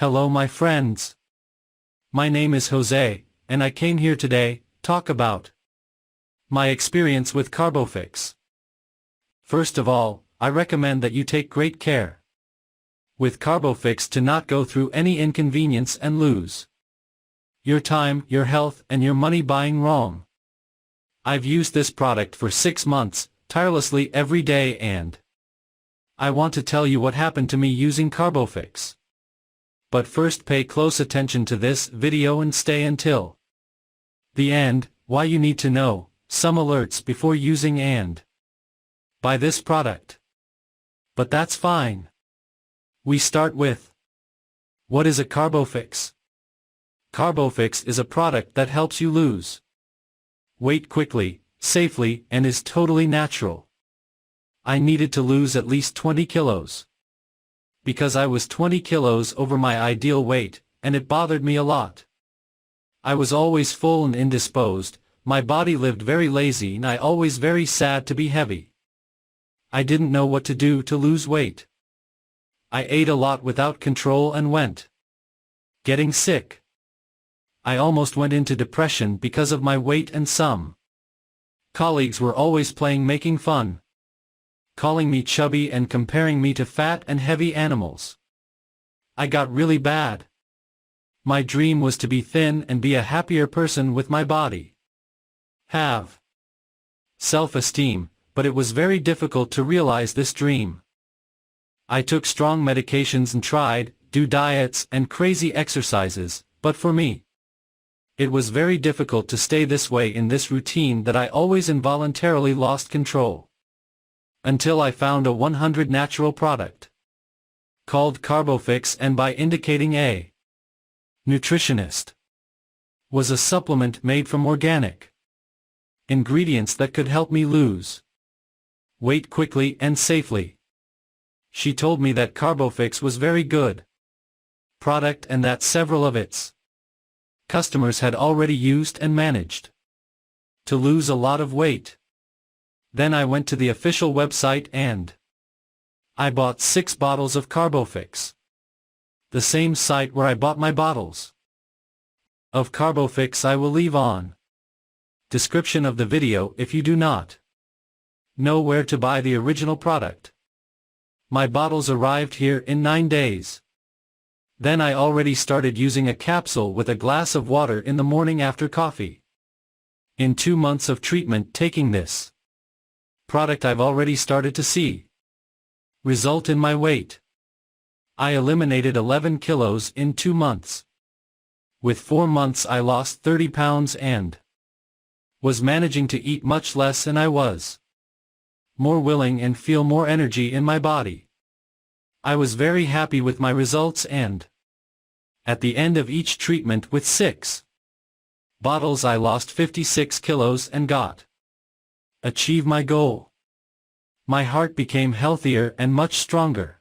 Hello my friends. My name is Jose, and I came here today, talk about my experience with Carbofix. First of all, I recommend that you take great care with Carbofix to not go through any inconvenience and lose your time, your health, and your money buying wrong. I've used this product for 6 months, tirelessly every day, and I want to tell you what happened to me using Carbofix. But first pay close attention to this video and stay until the end. Why you need to know some alerts before using and buy this product. But that's fine. We start with, what is a Carbofix? Carbofix is a product that helps you lose weight quickly, safely, and is totally natural. I needed to lose at least 20 kilos. Because I was 20 kilos over my ideal weight, and it bothered me a lot. I was always full and indisposed, my body lived very lazy, and I always very sad to be heavy. I didn't know what to do to lose weight. I ate a lot without control and went getting sick. I almost went into depression because of my weight, and some colleagues were always making fun, calling me chubby and comparing me to fat and heavy animals. I got really bad. My dream was to be thin and be a happier person with my body. Have self-esteem, but it was very difficult to realize this dream. I took strong medications and tried do diets and crazy exercises, but for me, it was very difficult to stay this way in this routine that I always involuntarily lost control. Until I found a 100 natural product called Carbofix, and by indicating a nutritionist was a supplement made from organic ingredients that could help me lose weight quickly and safely. She told me that Carbofix was very good product and that several of its customers had already used and managed to lose a lot of weight. Then I went to the official website and I bought 6 bottles of Carbofix. The same site where I bought my bottles of Carbofix I will leave on description of the video if you do not know where to buy the original product. My bottles arrived here in 9 days. Then I already started using a capsule with a glass of water in the morning after coffee. In 2 months of treatment taking this product, I've already started to see result in my weight. I eliminated 11 kilos in 2 months. With 4 months I lost 30 pounds and was managing to eat much less, and I was more willing and feel more energy in my body. I was very happy with my results, and at the end of each treatment with 6 bottles I lost 56 kilos and got achieve my goal. My heart became healthier and much stronger.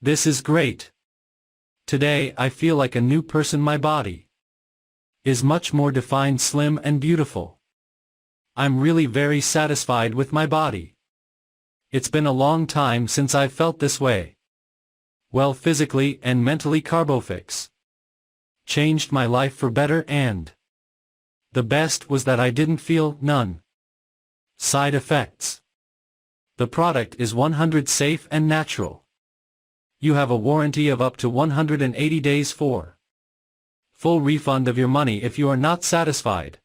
This is great. Today I feel like a new person. My body is much more defined, slim and beautiful. I'm really very satisfied with my body. It's been a long time since I've felt this way. Well, physically and mentally, Carbofix changed my life for better, and the best was that I didn't feel none side effects. The product is 100% safe and natural. You have a warranty of up to 180 days for full refund of your money if you are not satisfied.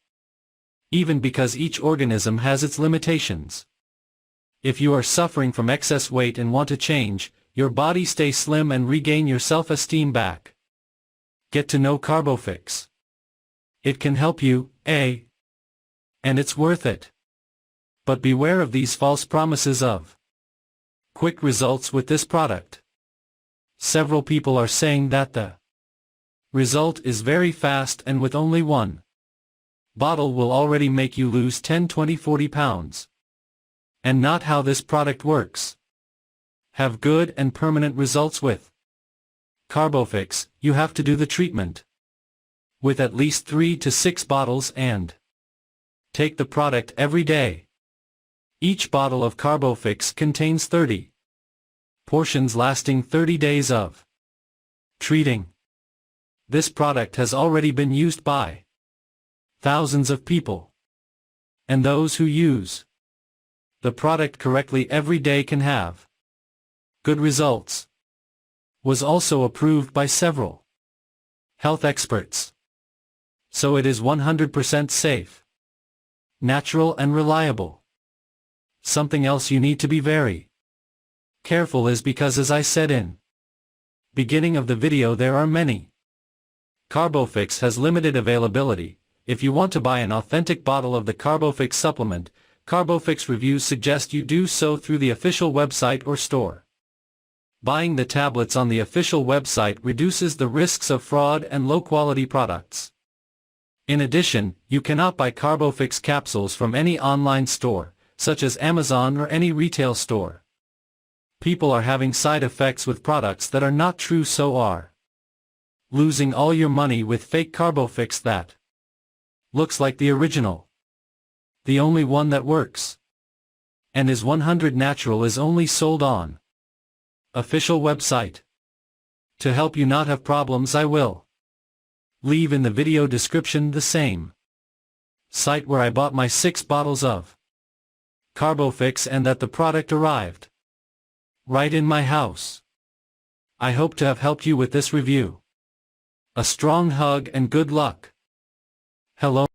Even because each organism has its limitations. If you are suffering from excess weight and want to change your body, stay slim and regain your self-esteem back, get to know Carbofix. It can help you, and it's worth it. But beware of these false promises of quick results with this product. Several people are saying that the result is very fast, and with only 1 bottle will already make you lose 10, 20, 40 pounds. And not how this product works. Have good and permanent results with Carbofix. You have to do the treatment with at least 3 to 6 bottles and take the product every day. Each bottle of Carbofix contains 30 portions lasting 30 days of treating. This product has already been used by thousands of people. And those who use the product correctly every day can have good results. Was also approved by several health experts. So it is 100% safe, natural and reliable. Something else you need to be very careful is because, as I said in beginning of the video, there are many. Carbofix has limited availability. If you want to buy an authentic bottle of the Carbofix supplement, Carbofix reviews suggest you do so through the official website or store. Buying the tablets on the official website reduces the risks of fraud and low-quality products. In addition, you cannot buy Carbofix capsules from any online store, such as Amazon or any retail store. People are having side effects with products that are not true, so are losing all your money with fake Carbofix that looks like the original. The only one that works and is 100% natural is only sold on official website. To help you not have problems, I will leave in the video description the same site where I bought my 6 bottles of Carbofix and that the product arrived right in my house. I hope to have helped you with this review. A strong hug and good luck. Hello.